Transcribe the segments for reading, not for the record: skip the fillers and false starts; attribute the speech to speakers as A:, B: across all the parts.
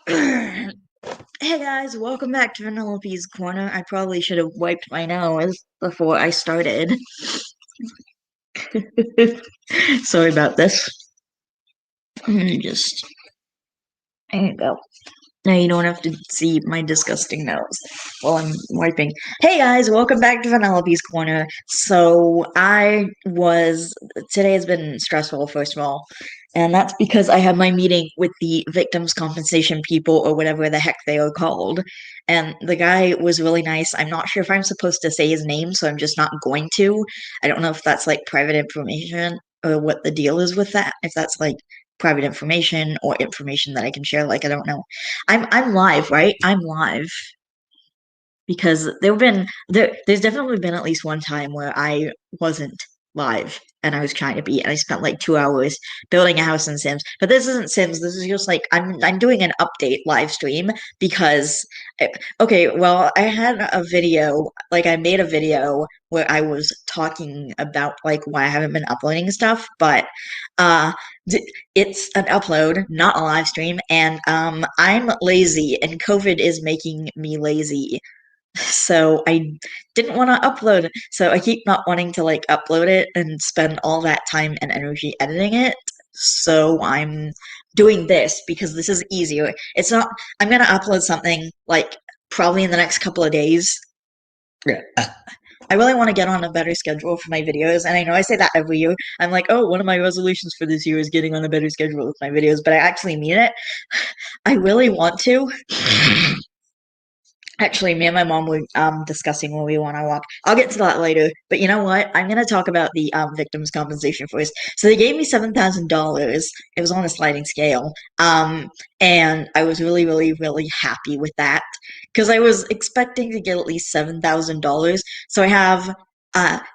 A: Hey guys, welcome back to Vanellope's Corner. I probably should have wiped my nose before I started. Sorry about this. Just there you go. Now you don't have to see my disgusting nose while I'm wiping. Hey guys, welcome back to Vanellope's Corner. Today has been stressful, first of all, and that's because I had my meeting with the victims' compensation people, or whatever the heck they are called. And the guy was really nice. I'm not sure if I'm supposed to say his name, so I'm just not going to. I don't know if that's like private information or what the deal is with that. If that's like private information or information that I can share, like I don't know. I'm live, right? I'm live because there's definitely been at least one time where I wasn't live and I was trying to be, and I spent like 2 hours building a house in Sims. But this isn't Sims. This is just like I'm doing an update live stream because okay, well, I had a video, like I made a video where I was talking about like why I haven't been uploading stuff, but uh it's an upload, not a live stream, and I'm lazy and COVID is making me lazy. So I didn't want to upload it. So I keep not wanting to like upload it and spend all that time and energy editing it. So I'm doing this because this is easier. It's not, I'm gonna upload something like probably in the next couple of days. Yeah. I really want to get on a better schedule for my videos, and I know I say that every year. I'm like, oh, one of my resolutions for this year is getting on a better schedule with my videos, but I actually mean it. I really want to. Actually, me and my mom were discussing where we want to walk. I'll get to that later. But you know what? I'm gonna talk about the victims' compensation first. So they gave me $7,000. It was on a sliding scale. And I was really, really, really happy with that because I was expecting to get at least $7,000. So I have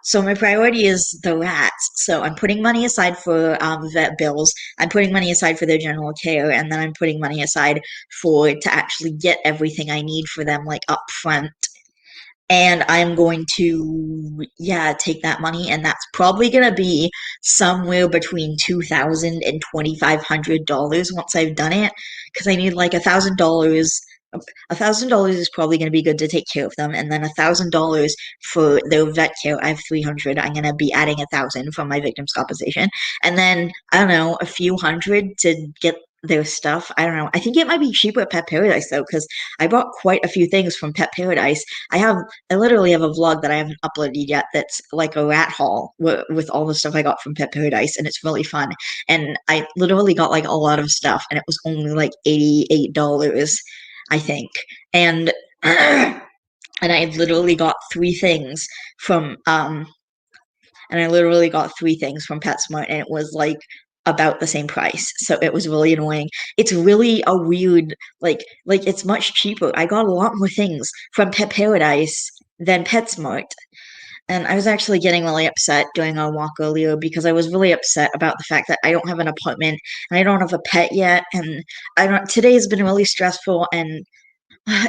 A: so my priority is the rats. So I'm putting money aside for vet bills. I'm putting money aside for their general care, and then I'm putting money aside for to actually get everything I need for them like up front. And I'm going to, yeah, take that money, and that's probably gonna be somewhere between $2,000 and $2,500 once I've done it, because I need like $1,000. $1,000 is probably going to be good to take care of them, and then $1,000 for their vet care. I have 300. I'm going to be adding 1,000 from my victim's compensation, and then I don't know, a few hundred to get their stuff. I don't know. I think it might be cheaper at Pet Paradise though, because I bought quite a few things from Pet Paradise. I literally have a vlog that I haven't uploaded yet that's like a rat haul with all the stuff I got from Pet Paradise, and it's really fun. And I literally got like a lot of stuff, and it was only like $88, I think. And and I literally got three things from and I literally got three things from PetSmart, and it was like about the same price. So it was really annoying. It's really a weird like it's much cheaper. I got a lot more things from Pet Paradise than PetSmart. And I was actually getting really upset during our walk earlier because I was really upset about the fact that I don't have an apartment and I don't have a pet yet. And I don't today has been really stressful, and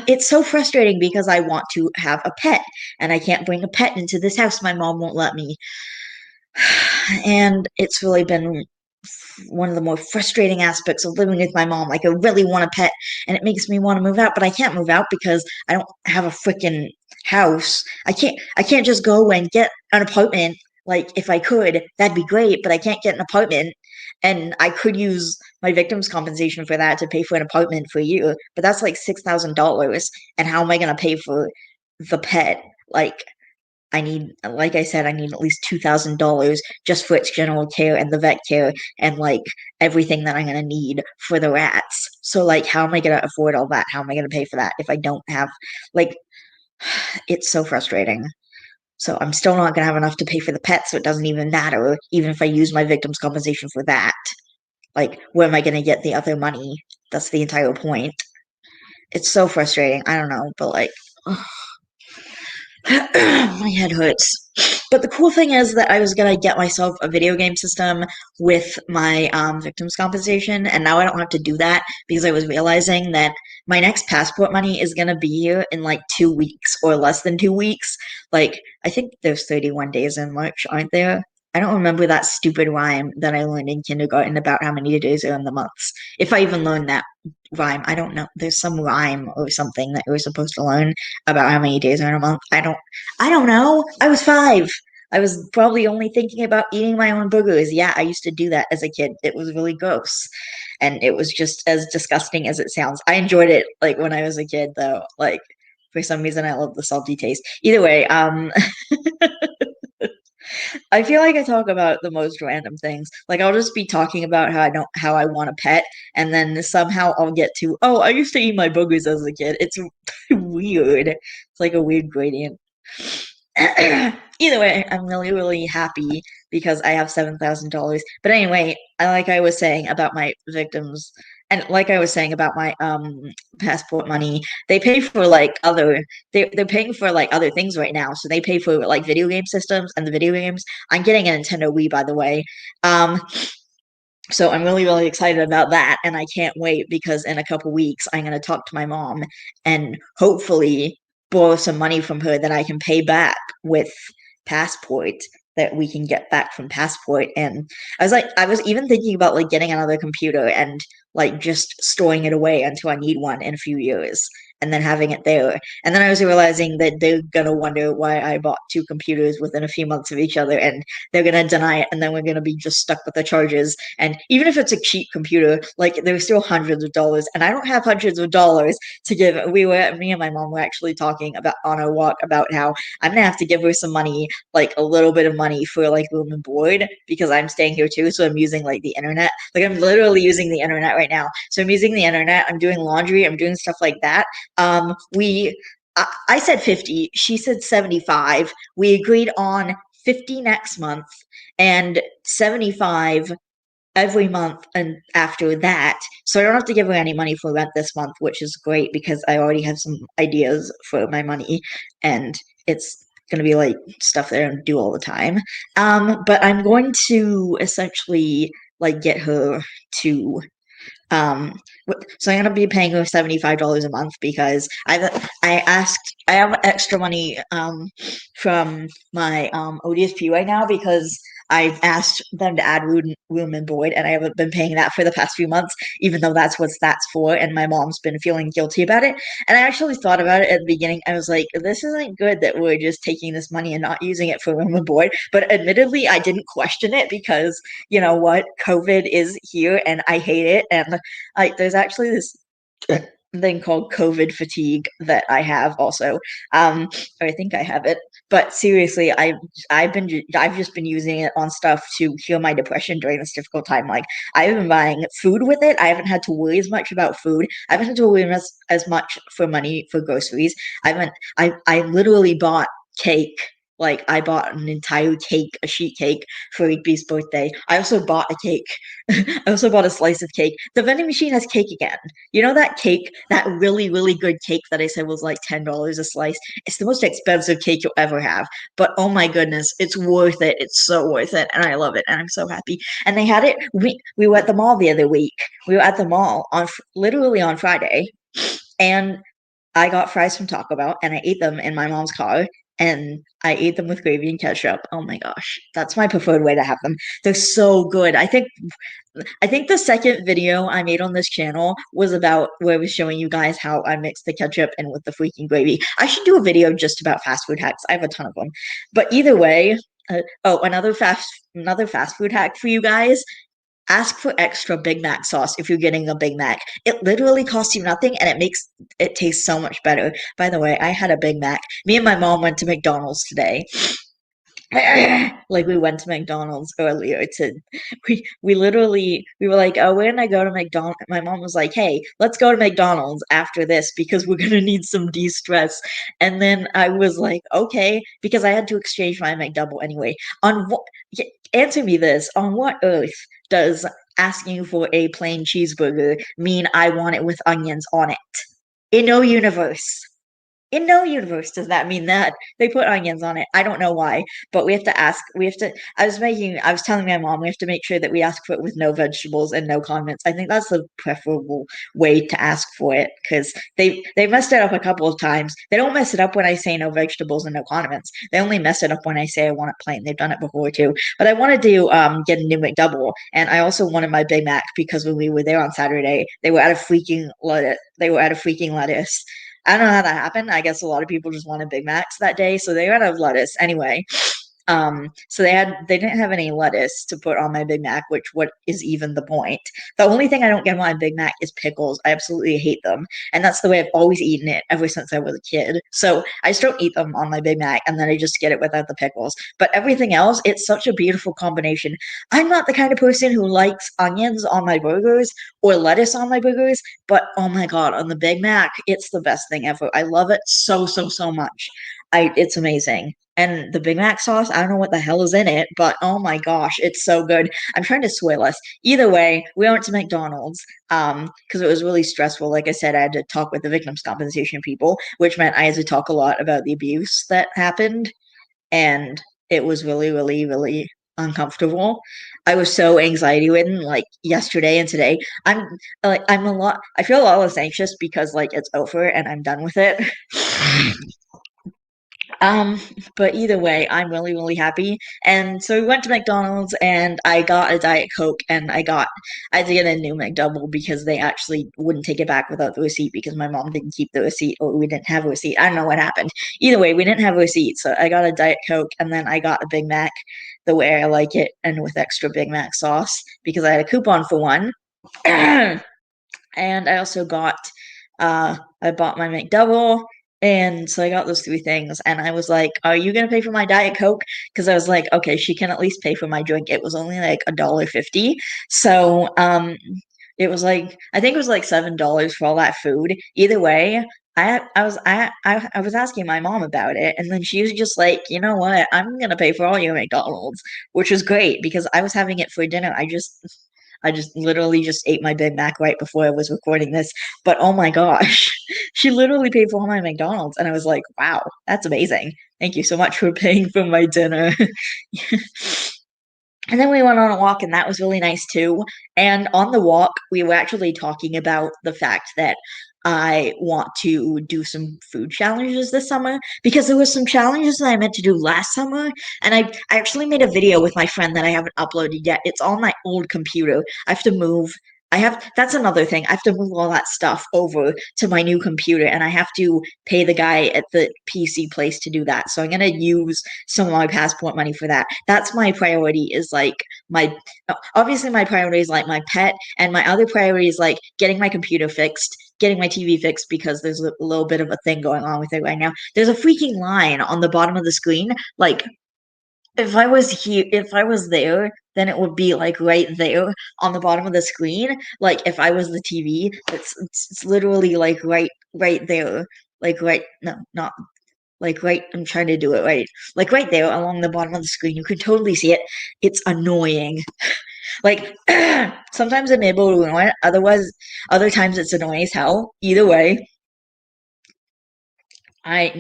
A: it's so frustrating because I want to have a pet and I can't bring a pet into this house. My mom won't let me. And it's really been one of the more frustrating aspects of living with my mom. Like, I really want a pet and it makes me want to move out, but I can't move out because I don't have a freaking house. I can't just go and get an apartment. Like, if I could, that'd be great, but I can't get an apartment. And I could use my victim's compensation for that to pay for an apartment for you, but that's like $6,000. And how am I going to pay for the pet? Like, like I said, I need at least $2,000 just for its general care and the vet care and like everything that I'm gonna need for the rats. So like, how am I gonna afford all that? How am I gonna pay for that if I don't have like? It's so frustrating. So I'm still not gonna have enough to pay for the pets, so it doesn't even matter, even if I use my victim's compensation for that. Like, where am I gonna get the other money? That's the entire point. It's so frustrating. I don't know, but like, my head hurts. But the cool thing is that I was gonna get myself a video game system with my victims compensation, and now I don't have to do that because I was realizing that my next passport money is gonna be here in like 2 weeks or less than 2 weeks. Like, I think there's 31 days in March, aren't there? I don't remember that stupid rhyme that I learned in kindergarten about how many days are in the months. If I even learned that rhyme, I don't know. There's some rhyme or something that we were supposed to learn about how many days are in a month. I don't know. I was 5. I was probably only thinking about eating my own burgers. Yeah, I used to do that as a kid. It was really gross. And it was just as disgusting as it sounds. I enjoyed it like when I was a kid though. Like for some reason I love the salty taste. Either way, I feel like I talk about the most random things. Like I'll just be talking about how I want a pet, and then somehow I'll get to, oh, I used to eat my boogers as a kid. It's weird. It's like a weird gradient. Either way, I'm really, really happy because I have $7,000. But anyway, like I was saying about my victims, and like I was saying about my passport money, they pay for like they're paying for like other things right now. So they pay for like video game systems and the video games. I'm getting a Nintendo Wii, by the way. Um, so I'm really, really excited about that, and I can't wait because in a couple weeks I'm going to talk to my mom and hopefully borrow some money from her that I can pay back with Passport that we can get back from Passport. And I was even thinking about like getting another computer and like just storing it away until I need one in a few years and then having it there. And then I was realizing that they're gonna wonder why I bought 2 computers within a few months of each other, and they're gonna deny it, and then we're gonna be just stuck with the charges. And even if it's a cheap computer, like there's still hundreds of dollars, and I don't have hundreds of dollars to give. Me and my mom were actually talking about on our walk about how I'm gonna have to give her some money, like a little bit of money for like room and board because I'm staying here too. So I'm using like the internet. Like I'm literally using the internet right now. So I'm using the internet. I'm doing laundry. I'm doing stuff like that. I said 50. She said 75. We agreed on 50 next month and 75 every month and after that. So I don't have to give her any money for rent this month, which is great because I already have some ideas for my money and it's gonna be like stuff that I don't do all the time. But I'm going to essentially like get her to um, so I'm gonna be paying her $75 a month because I have extra money from my ODSP right now because I've asked them to add room and board, and I haven't been paying that for the past few months, even though that's what that's for. And my mom's been feeling guilty about it. And I actually thought about it at the beginning. I was like, this isn't good that we're just taking this money and not using it for room and board. But admittedly, I didn't question it because you know what, COVID is here, and I hate it. And like, there's actually this thing called COVID fatigue that I have also. Or I think I have it. But seriously, I've just been using it on stuff to heal my depression during this difficult time. Like I've been buying food with it. I haven't had to worry as much about food. I haven't had to worry as much for money for groceries. I literally bought cake. Like I bought an entire cake, a sheet cake for Igby's birthday. I also bought a cake. I also bought a slice of cake. The vending machine has cake again. You know that cake, that really, really good cake that I said was like $10 a slice? It's the most expensive cake you'll ever have. But oh my goodness, it's worth it. It's so worth it. And I love it. And I'm so happy. And they had it. We were at the mall the other week. We were at the mall on literally on Friday. And I got fries from Taco Bell and I ate them in my mom's car and I ate them with gravy and ketchup. Oh my gosh, that's my preferred way to have them. They're so good. I think the second video I made on this channel was about where I was showing you guys how I mixed the ketchup in with the freaking gravy. I should do a video just about fast food hacks. I have a ton of them. But either way, another fast food hack for you guys. Ask for extra Big Mac sauce if you're getting a Big Mac. It literally costs you nothing and it makes it taste so much better. By the way, I had a Big Mac. Me and my mom went to McDonald's today. Like we went to McDonald's earlier to we were like, oh, we're gonna go to McDonald's. My mom was like, hey, let's go to McDonald's after this because we're gonna need some de-stress. And then I was like, okay, because I had to exchange my McDouble anyway. On what answer me this, on what earth does asking for a plain cheeseburger mean I want it with onions on it? In no universe. In no universe does that mean that they put onions on it. I don't know why, but we have to ask. We have to. I was telling my mom we have to make sure that we ask for it with no vegetables and no condiments. I think that's the preferable way to ask for it because they messed it up a couple of times. They don't mess it up when I say no vegetables and no condiments. They only mess it up when I say I want it plain. They've done it before too. But I wanted to get a new McDouble, and I also wanted my Big Mac because when we were there on Saturday, they were out of freaking lettuce. They were out of freaking lettuce. I don't know how that happened. I guess a lot of people just wanted Big Macs that day, so they ran out of lettuce anyway. So they didn't have any lettuce to put on my Big Mac, which what is even the point? The only thing I don't get on my Big Mac is pickles. I absolutely hate them, and that's the way I've always eaten it ever since I was a kid. So I just don't eat them on my Big Mac, and then I just get it without the pickles. But everything else, it's such a beautiful combination. I'm not the kind of person who likes onions on my burgers or lettuce on my burgers, but oh my god, on the Big Mac, it's the best thing ever. I love it so much. It's amazing. And the Big Mac sauce, I don't know what the hell is in it, but oh my gosh, it's so good. I'm trying to sway less. Either way, we went to McDonald's because it was really stressful. Like I said, I had to talk with the victims compensation people, which meant I had to talk a lot about the abuse that happened, and it was really uncomfortable. I was so anxiety ridden like yesterday and today. I'm I'm a lot I feel a lot less anxious because like it's over and I'm done with it. Um, but either way, I'm really happy. And so we went to McDonald's and I got a Diet Coke and I had to get a new McDouble because they actually wouldn't take it back without the receipt because my mom didn't keep the receipt or we didn't have a receipt. I don't know what happened. Either way, we didn't have a receipt. So I got a Diet Coke and then I got a Big Mac the way I like it and with extra Big Mac sauce because I had a coupon for one. And I also got I bought my McDouble, and so I got those three things, and I was like, "Are you gonna pay for my Diet Coke?" Because I was like, "Okay, she can at least pay for my drink." It was only like $1.50, so it was like I think it was like $7 for all that food. Either way. I was asking my mom about it, and then she was just like, you know what? I'm gonna pay for all your McDonald's, which was great because I was having it for dinner. I just literally just ate my Big Mac right before I was recording this. But oh my gosh, she literally paid for all my McDonald's. And I was like, wow, that's amazing. Thank you so much for paying for my dinner. And then we went on a walk, and that was really nice too. And on the walk, we were actually talking about the fact that I want to do some food challenges this summer because there was some challenges that I meant to do last summer. And I actually made a video with my friend that I haven't uploaded yet. It's on my old computer. I have to move. That's another thing. I have to move all that stuff over to my new computer, and I have to pay the guy at the PC place to do that. So I'm going to use some of my passport money for that. That's my priority is like my obviously my priority is like my pet and my other priority is like getting my computer fixed, getting my TV fixed because there's a little bit of a thing going on with it right now. There's a freaking line on the bottom of the screen. Like if I was there, then it would be like right there on the bottom of the screen. Like if I was the TV, it's literally like right there. Like right no, not like right I'm trying to do it right like right there along the bottom of the screen you can totally see it. It's annoying. Like sometimes I'm able to ignore it, other times it's annoying as hell. Either way, I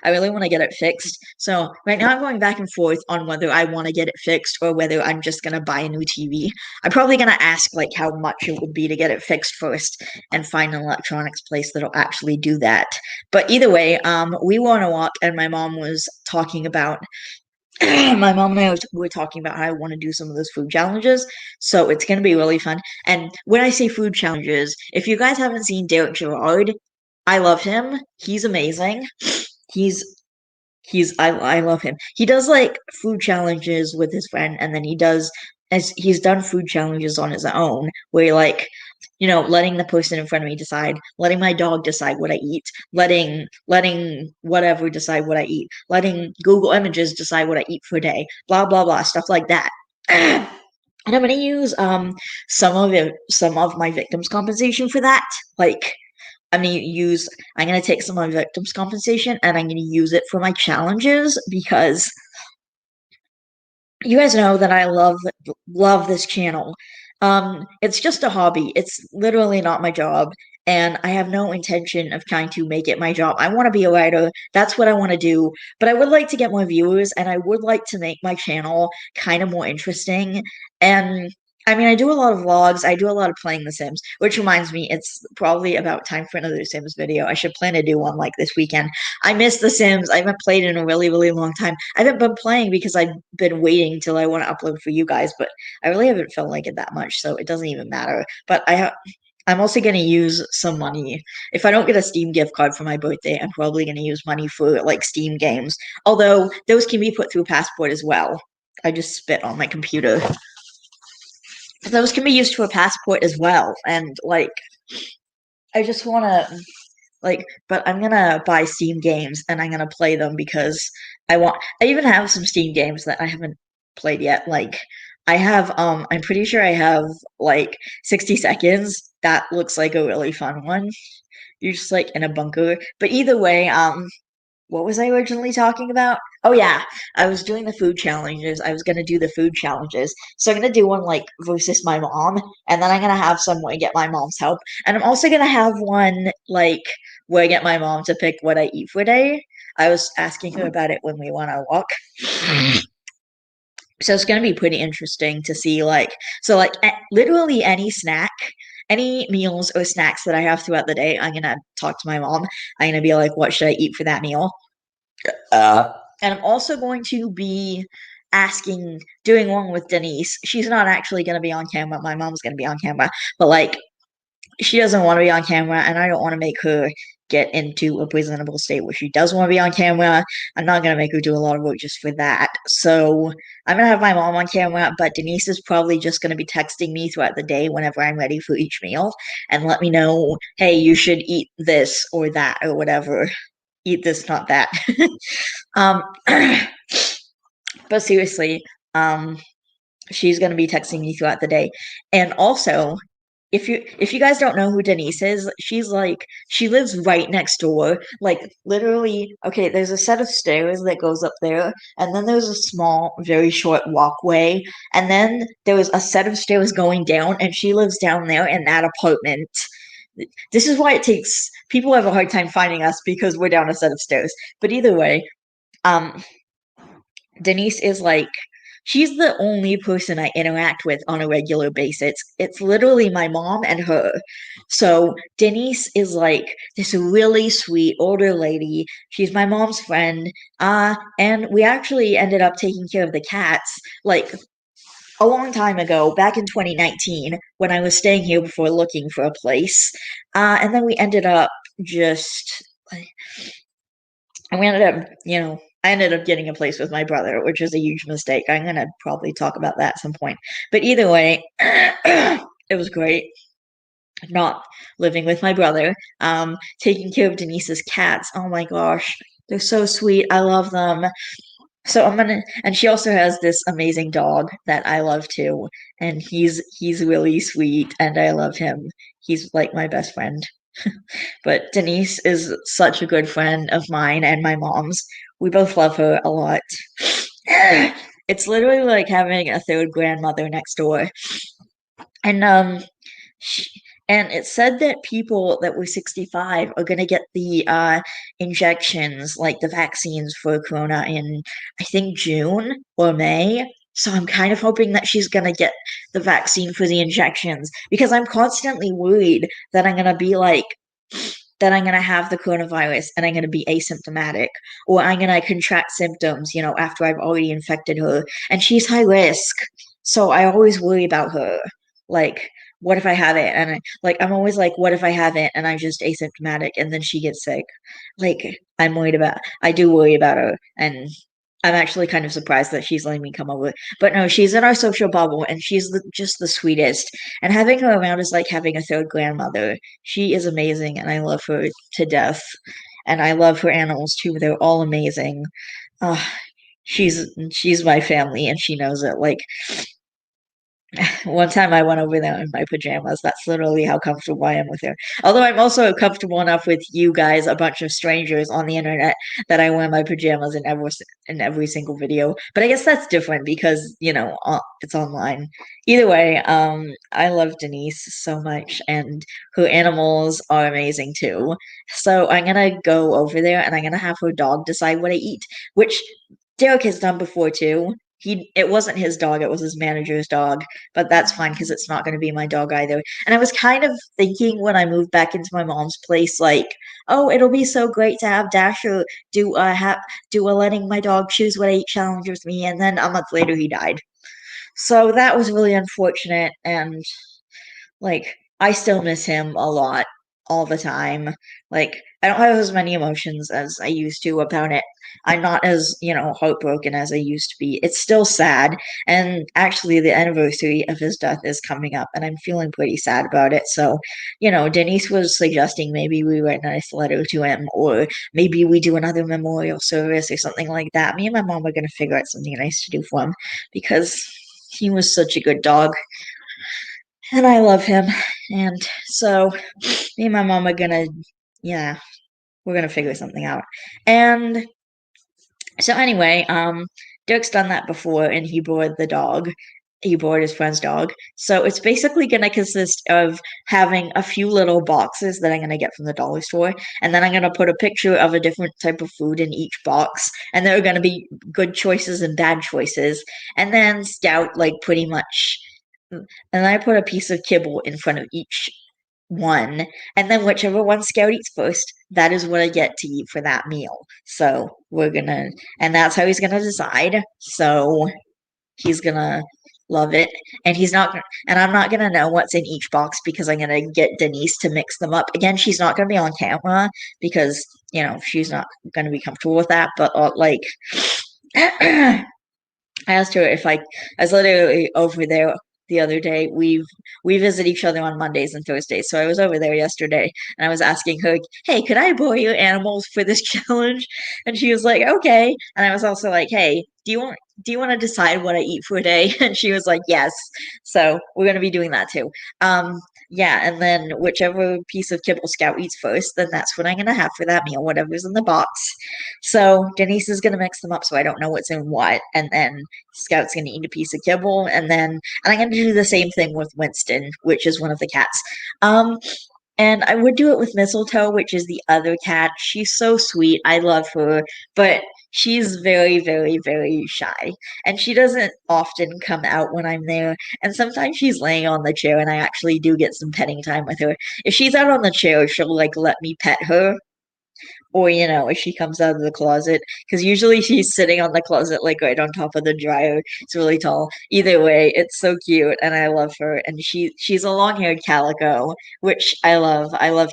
A: really want to get it fixed. So right now I'm going back and forth on whether I want to get it fixed or whether I'm just gonna buy a new TV. I'm probably gonna ask like how much it would be to get it fixed first and find an electronics place that'll actually do that. But either way, we were on a walk and my mom was talking about my mom and I were talking about how I want to do some of those food challenges. So it's going to be really fun. And when I say food challenges, if you guys haven't seen Derek Gerard, I love him. He's amazing. He's I love him. He does like food challenges with his friend, and then he's done food challenges on his own, where like letting the person in front of me decide, letting my dog decide what I eat, letting whatever decide what I eat, letting Google Images decide what I eat for a day, blah blah blah, stuff like that. And I'm gonna use some of my victims compensation for that. Like I'm gonna take some of my victims compensation and I'm gonna use it for my challenges because you guys know that I love this channel. It's just a hobby. It's literally not my job. and I have no intention of trying to make it my job. I want to be a writer. That's what I want to do. But I would like to get more viewers, and I would like to make my channel kind of more interesting. And I mean, I do a lot of vlogs. I do a lot of playing The Sims, which reminds me, it's probably about time for another Sims video. I should plan to do one like this weekend. I miss The Sims. I haven't played in a really, really long time. I haven't been playing because I've been waiting till I want to upload for you guys, but I really haven't felt like it that much, so it doesn't even matter. But I'm also going to use some money. If I don't get a Steam gift card for my birthday, I'm probably going to use money for like Steam games. Although those can be put through Passport as well. I just spit on my computer. Those can be used for a Passport as well. And like, I just want to but I'm gonna buy Steam games and I'm gonna play them because I even have some Steam games that I haven't played yet. Like I have I'm pretty sure I have like 60 seconds. That looks like a really fun one. You're just like in a bunker. But either way, what was I originally talking about? Oh yeah, I was doing the food challenges. I was gonna do the food challenges. So I'm gonna do one like versus my mom, and then I'm gonna have some where I get my mom's help. And I'm also gonna have one like where I get my mom to pick what I eat for a day. I was asking her about it when we went on a walk. So it's gonna be pretty interesting to see literally any snack, any meals or snacks that I have throughout the day, I'm gonna talk to my mom. I'm gonna be like, what should I eat for that meal? And I'm also going to be doing one with Denise. She's not actually going to be on camera. My mom's going to be on camera, but like, she doesn't want to be on camera, and I don't want to make her get into a presentable state where she does want to be on camera. I'm not going to make her do a lot of work just for that. So I'm going to have my mom on camera, but Denise is probably just going to be texting me throughout the day whenever I'm ready for each meal and let me know, hey, you should eat this or that or whatever. Eat this, not that. Um, but seriously, um, she's gonna be texting me throughout the day. And also, if you guys don't know who Denise is, she lives right next door. Like literally, okay, there's a set of stairs that goes up there, and then there's a small, very short walkway, and then there was a set of stairs going down, and she lives down there in that apartment. This is why it takes people have a hard time finding us because we're down a set of stairs. But either way, um, Denise is like, she's the only person I interact with on a regular basis. It's literally my mom and her. So Denise is like this really sweet older lady. She's my mom's friend. And we actually ended up taking care of the cats like a long time ago, back in 2019, when I was staying here before looking for a place. And then we ended up just and we ended up, I ended up getting a place with my brother, which was a huge mistake. I'm gonna probably talk about that at some point. But either way, it was great not living with my brother. Taking care of Denise's cats. Oh my gosh, they're so sweet. I love them. So and she also has this amazing dog that I love too, and he's really sweet, and I love him. He's like my best friend. But Denise is such a good friend of mine and my mom's. We both love her a lot. It's literally like having a third grandmother next door. And she, and it said that people that were 65 are going to get the injections, like the vaccines for corona in I think June or May. So I'm kind of hoping that she's going to get the vaccine for the injections because I'm constantly worried that I'm going to have the coronavirus and I'm going to be asymptomatic or I'm going to contract symptoms, after I've already infected her. And she's high risk. So I always worry about her. Like, what if I have it? And I'm always like, what if I have it and I'm just asymptomatic and then she gets sick? Like, I do worry about her. And I'm actually kind of surprised that she's letting me come over. But no, she's in our social bubble and she's just the sweetest. And having her around is like having a third grandmother. She is amazing and I love her to death. And I love her animals too. They're all amazing. Uh, she's my family and she knows it. Like One time I went over there in my pajamas. That's literally how comfortable I am with her. Although I'm also comfortable enough with you guys, a bunch of strangers on the internet, that I wear my pajamas in every single video. But I guess that's different because, it's online. Either way, I love Denise so much, and her animals are amazing too. So I'm gonna go over there and I'm gonna have her dog decide what I eat, which Derek has done before too. It wasn't his dog, it was his manager's dog, but that's fine because it's not going to be my dog either. And I was kind of thinking when I moved back into my mom's place, like, oh, it'll be so great to have Dasher do a letting my dog choose what I eat challenge with me, and then a month later he died. So that was really unfortunate, and like, I still miss him a lot all the time. Like, I don't have as many emotions as I used to about it. I'm not as, heartbroken as I used to be. It's still sad. And actually, the anniversary of his death is coming up, and I'm feeling pretty sad about it. So, Denise was suggesting maybe we write a nice letter to him, or maybe we do another memorial service or something like that. Me and my mom are going to figure out something nice to do for him because he was such a good dog and I love him. And so me and my mom are gonna, yeah, we're gonna figure something out. And so anyway, Dirk's done that before, and he bored the dog. He bored his friend's dog. So it's basically gonna consist of having a few little boxes that I'm gonna get from the dollar store, and then I'm gonna put a picture of a different type of food in each box, and there are gonna be good choices and bad choices, and then Scout like pretty much and I put a piece of kibble in front of each one, and then whichever one Scout eats first, that is what I get to eat for that meal. So and that's how he's gonna decide. So he's gonna love it, and and I'm not gonna know what's in each box because I'm gonna get Denise to mix them up. Again, she's not gonna be on camera because she's not gonna be comfortable with that. But like. I asked her if I was literally over there the other day. We visit each other on Mondays and Thursdays. So I was over there yesterday and I was asking her, hey, could I borrow your animals for this challenge? And she was like, okay. And I was also like, hey, do you want to decide what I eat for a day? And she was like, yes. So we're gonna be doing that too. Yeah, and then whichever piece of kibble Scout eats first, then that's what I'm gonna have for that meal, whatever's in the box. So Denise is gonna mix them up so I don't know what's in what, and then Scout's gonna eat a piece of kibble, and I'm gonna do the same thing with Winston, which is one of the cats. Um, and I would do it with Mistletoe, which is the other cat. She's so sweet. I love her, but she's very, very, very shy. And she doesn't often come out when I'm there. And sometimes she's laying on the chair and I actually do get some petting time with her. If she's out on the chair, she'll like let me pet her or if she comes out of the closet because usually she's sitting on the closet like right on top of the dryer. It's really tall. Either way, it's so cute and I love her. And she's a long-haired calico, which I love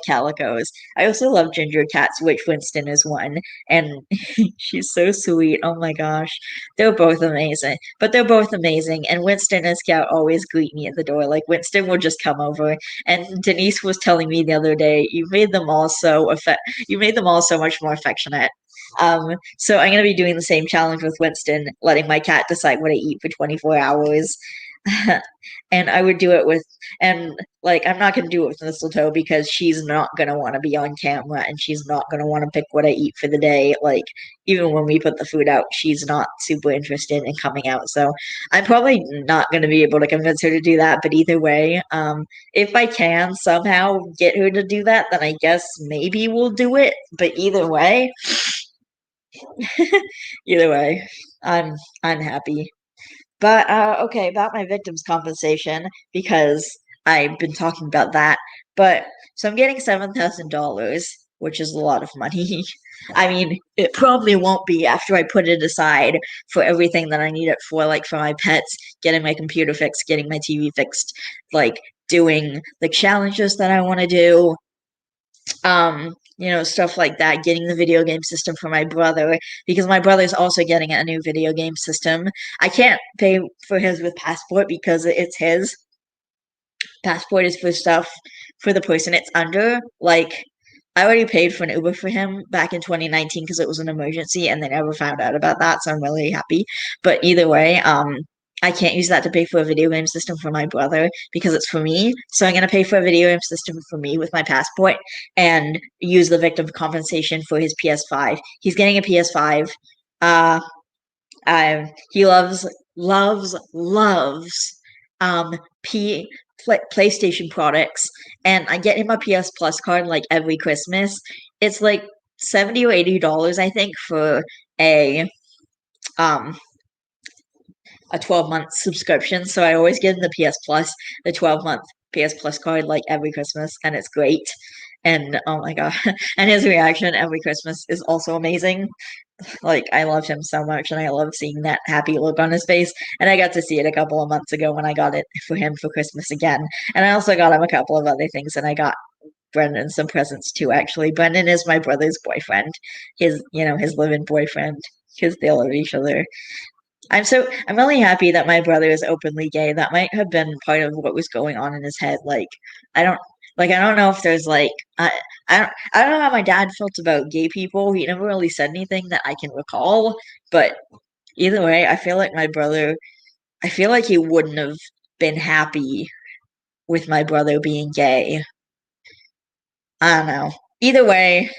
A: calicos. I also love ginger cats, which Winston is one, and she's so sweet. Oh my gosh, they're both amazing. But they're both amazing, and Winston and Scout always greet me at the door. Like Winston will just come over, and Denise was telling me the other day, you made them all so much more affectionate. So I'm gonna be doing the same challenge with Winston, letting my cat decide what I eat for 24 hours. And I would do it with, and like, I'm not gonna do it with Mistletoe because she's not gonna want to be on camera and she's not gonna want to pick what I eat for the day. Like, even when we put the food out, she's not super interested in coming out. So I'm probably not gonna be able to convince her to do that. But either way, if I can somehow get her to do that, then I guess maybe we'll do it. But either way, I'm I'm happy. But okay, about my victims' compensation because I've been talking about that. But so I'm getting $7,000, which is a lot of money. I mean, it probably won't be after I put it aside for everything that I need it for, like for my pets, getting my computer fixed, getting my TV fixed, like doing the challenges that I want to do, stuff like that, getting the video game system for my brother because my brother's also getting a new video game system. I can't pay for his with Passport because it's his. Passport is for stuff for the person it's under. Like, I already paid for an Uber for him back in 2019 because it was an emergency and they never found out about that, so I'm really happy. But either way, I can't use that to pay for a video game system for my brother because it's for me. So I'm gonna pay for a video game system for me with my passport and use the victim compensation for his PS5. He's getting a PS5. Uh, he loves P PlayStation products, and I get him a PS Plus card like every Christmas. It's like $70 or $80, I think, for a um a 12-month subscription. So I always give him the PS Plus, the 12-month PS Plus card like every Christmas, and it's great. And oh my god, and his reaction every Christmas is also amazing. Like I love him so much, and I love seeing that happy look on his face. And I got to see it a couple of months ago when I got it for him for Christmas again. And I also got him a couple of other things, and I got Brendan some presents too. Actually, Brendan is my brother's boyfriend, his living boyfriend, because they love each other. I'm really happy that my brother is openly gay. That might have been part of what was going on in his head. I don't I don't know if there's I don't know how my dad felt about gay people. He never really said anything that I can recall, but either way, I feel like he wouldn't have been happy with my brother being gay. I don't know. Either way,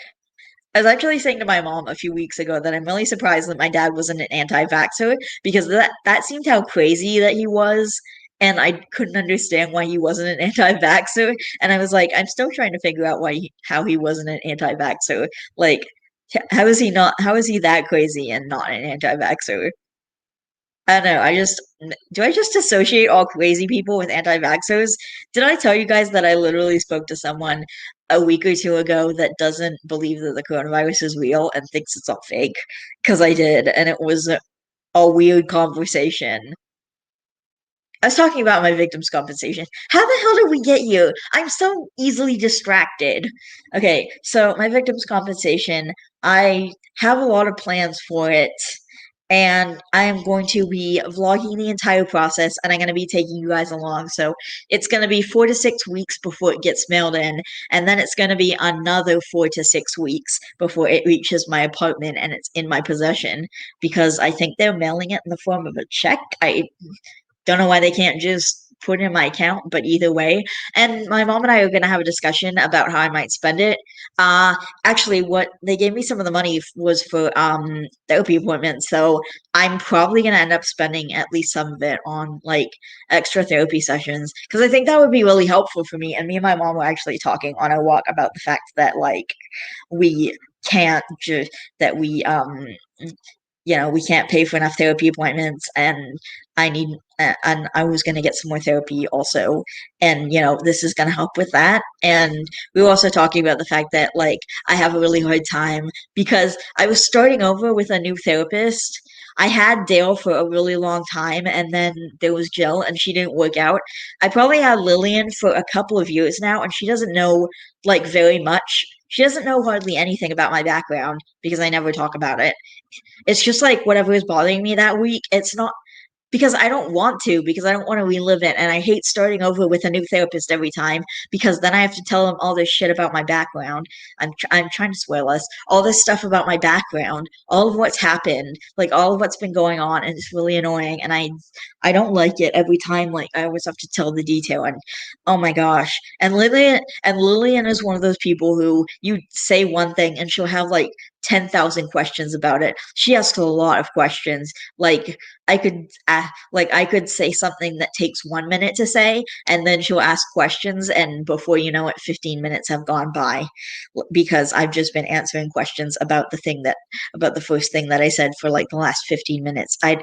A: I was actually saying to my mom a few weeks ago that I'm really surprised that my dad wasn't an anti-vaxxer because that seemed how crazy that he was, and I couldn't understand why he wasn't an anti-vaxxer. And I was like, I'm still trying to figure out how he wasn't an anti-vaxxer. Like, how is he not? How is he that crazy and not an anti-vaxxer? I don't know. Do I just associate all crazy people with anti-vaxxers? Did I tell you guys that I literally spoke to someone a week or two ago that doesn't believe that the coronavirus is real and thinks it's all fake? Because I did, and it was a weird conversation. I was talking about my victim's compensation. How the hell did we get here? I'm so easily distracted. Okay, so my victim's compensation, I have a lot of plans for it, and I am going to be vlogging the entire process, and I'm going to be taking you guys along. So it's going to be 4 to 6 weeks before it gets mailed in, and then it's going to be another 4 to 6 weeks before it reaches my apartment and it's in my possession because I think they're mailing it in the form of a check. I don't know why they can't just put it in my account, but either way. And my mom and I are going to have a discussion about how I might spend it. Uh, Actually, what they gave me some of the money was for therapy appointments, so I'm probably going to end up spending at least some of it on like extra therapy sessions because I think that would be really helpful for me. And me and my mom were actually talking on our walk about the fact that we can't just that we can't pay for enough therapy appointments, and and I was going to get some more therapy also, and this is going to help with that. And we were also talking about the fact that I have a really hard time because I was starting over with a new therapist. I had Dale for a really long time, and then there was Jill, and she didn't work out. I probably had Lillian for a couple of years now, and she doesn't know very much. She doesn't know hardly anything about my background because I never talk about it. It's just whatever is bothering me that week. It's not because I don't want to, because I don't want to relive it. And I hate starting over with a new therapist every time because then I have to tell them all this shit about my background. I'm trying to swear less. All this stuff about my background, all of what's happened, all of what's been going on, and it's really annoying. And I don't like it every time. I always have to tell the detail. And oh my gosh. And Lillian is one of those people who you say one thing and she'll have 10,000 questions about it. She asks a lot of questions. I could I could say something that takes 1 minute to say, and then she'll ask questions, and before you know it, 15 minutes have gone by because I've just been answering questions about the first thing that I said for the last 15 minutes. I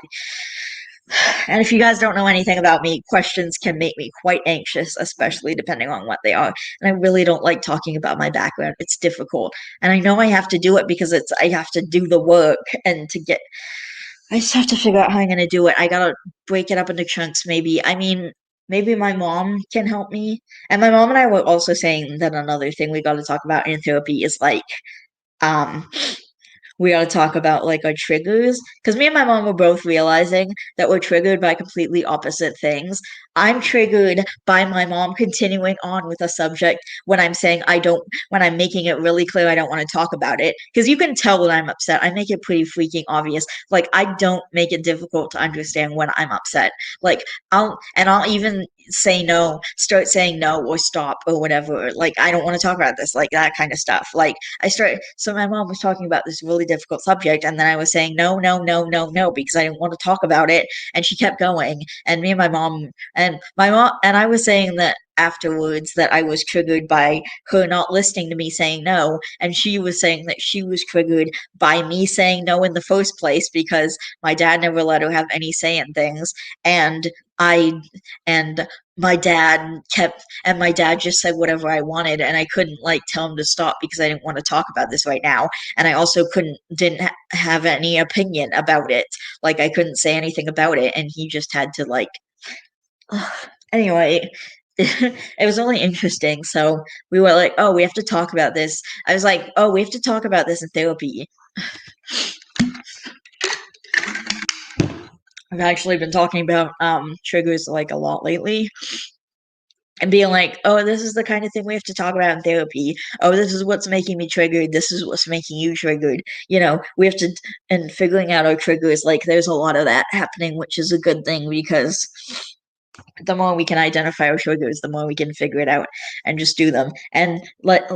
A: And if you guys don't know anything about me, questions can make me quite anxious, especially depending on what they are. And I really don't like talking about my background. It's difficult. And I know I have to do it because I have to do the work and I just have to figure out how I'm going to do it. I got to break it up into chunks, maybe. I mean, maybe my mom can help me. And my mom and I were also saying that another thing we got to talk about in therapy is um we gotta talk about like our triggers. Because me and my mom were both realizing that we're triggered by completely opposite things. I'm triggered by my mom continuing on with a subject when I'm saying I don't, when I'm making it really clear I don't want to talk about it. Because you can tell when I'm upset. I make it pretty freaking obvious. Like, I don't make it difficult to understand when I'm upset. Like, I'll even say no, start saying no or stop or whatever. Like, I don't want to talk about this, like that kind of stuff. Like, so my mom was talking about this really difficult subject, and then I was saying no, no, no, no, no, because I didn't want to talk about it. And she kept going. And me and my mom, and I was saying that afterwards that I was triggered by her not listening to me saying no. And she was saying that she was triggered by me saying no in the first place because my dad never let her have any say in things. And I, and my dad just said whatever I wanted, and I couldn't like tell him to stop because I didn't want to talk about this right now, and I also didn't have any opinion about it. Like, I couldn't say anything about it, and he just had to like. Anyway, it was only interesting. So we were like, oh, we have to talk about this. I was like, oh, we have to talk about this in therapy. I've actually been talking about triggers like a lot lately. And being like, oh, this is the kind of thing we have to talk about in therapy. Oh, this is what's making me triggered. This is what's making you triggered. We have to, and figuring out our triggers, like, there's a lot of that happening, which is a good thing because the more we can identify our triggers, the more we can figure it out and just do them. And like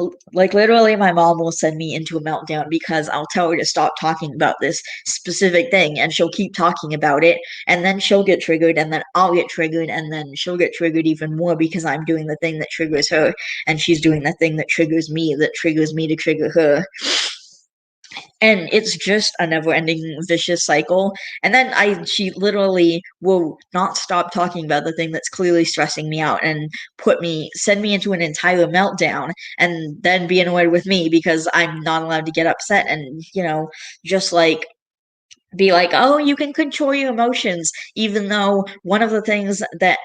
A: literally, my mom will send me into a meltdown because I'll tell her to stop talking about this specific thing, and she'll keep talking about it, and then she'll get triggered, and then I'll get triggered, and then she'll get triggered even more because I'm doing the thing that triggers her, and she's doing the thing that triggers me to trigger her. And it's just a never-ending vicious cycle. And then she literally will not stop talking about the thing that's clearly stressing me out and send me into an entire meltdown, and then be annoyed with me because I'm not allowed to get upset, and just like be like, oh, you can control your emotions, even though one of the things that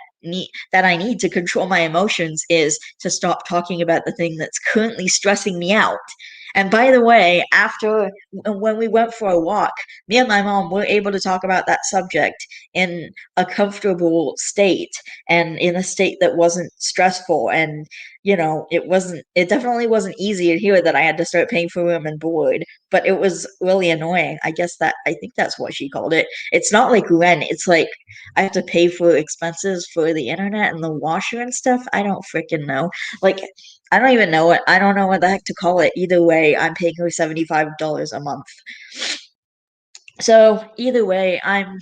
A: I need to control my emotions is to stop talking about the thing that's currently stressing me out. And by the way, when we went for a walk, me and my mom were able to talk about that subject in a comfortable state, and in a state that wasn't stressful. And it definitely wasn't easy to hear that I had to start paying for room and board, but it was really annoying. I think that's what she called it. It's not like rent, it's like I have to pay for expenses for the internet and the washer and stuff. I don't freaking know. Like, I don't even know I don't know what the heck to call it. Either way, I'm paying her $75 a month. So either way, I'm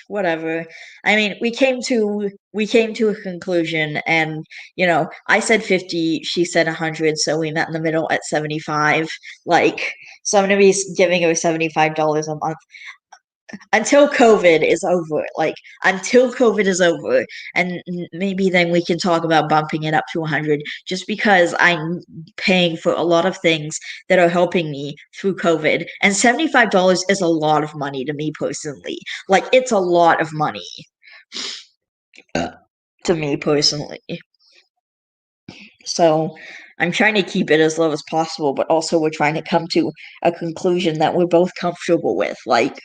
A: whatever. I mean, we came to a conclusion, and I said 50, she said 100, so we met in the middle at 75. Like, so I'm gonna be giving her $75 a month until COVID is over. Like, until COVID is over, and maybe then we can talk about bumping it up to 100, just because I'm paying for a lot of things that are helping me through COVID. And $75 is a lot of money to me personally. Like, it's a lot of money to me personally. So I'm trying to keep it as low as possible, but also we're trying to come to a conclusion that we're both comfortable with. Like,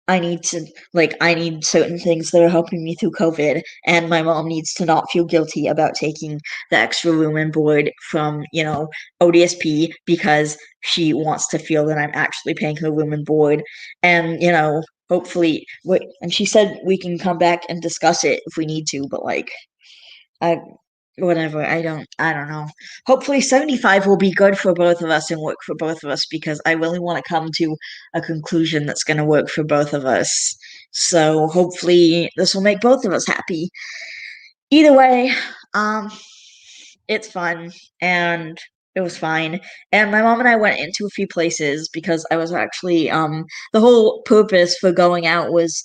A: I need certain things that are helping me through COVID, and my mom needs to not feel guilty about taking the extra room and board from, ODSP, because she wants to feel that I'm actually paying her room and board. And, hopefully, and she said we can come back and discuss it if we need to, but like, I whatever, I don't know. Hopefully 75 will be good for both of us and work for both of us, because I really want to come to a conclusion that's going to work for both of us. So hopefully this will make both of us happy. Either way, um it's fun, and it was fine. And my mom and I went into a few places because I was actually the whole purpose for going out was,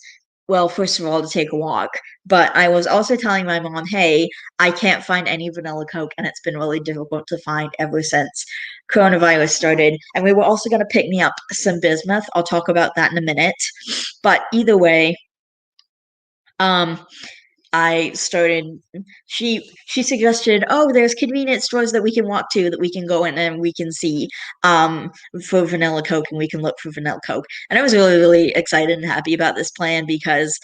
A: well, first of all, to take a walk. But I was also telling my mom, hey, I can't find any vanilla Coke, and it's been really difficult to find ever since coronavirus started. And we were also going to pick me up some bismuth. I'll talk about that in a minute. But either way, um I started she suggested, oh, there's convenience stores that we can walk to that we can go in and we can see for vanilla Coke and we can look for vanilla Coke. And I was really, really excited and happy about this plan because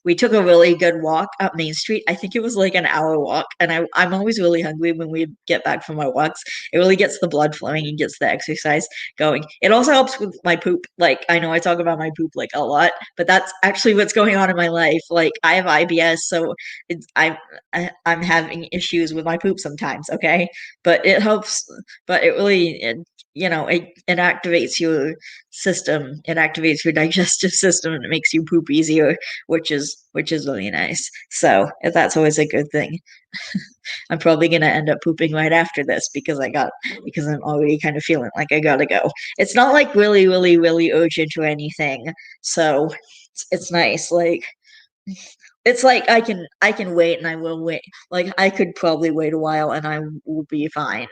A: we took a really good walk up Main Street. I think it was like an hour walk, and I'm always really hungry when we get back from our walks. It really gets the blood flowing and gets the exercise going. It also helps with my poop. Like I know I talk about my poop like a lot, but that's actually what's going on in my life. Like I have IBS, so I'm having issues with my poop sometimes. Okay, but it helps. But it really, it activates your system. It activates your digestive system, and it makes you poop easier, which is really nice. So that's always a good thing. I'm probably gonna end up pooping right after this because I'm already kind of feeling like I gotta go. It's not like really, really, really urgent or anything, so it's nice. Like it's like I can wait and I will wait. Like I could probably wait a while and I will be fine.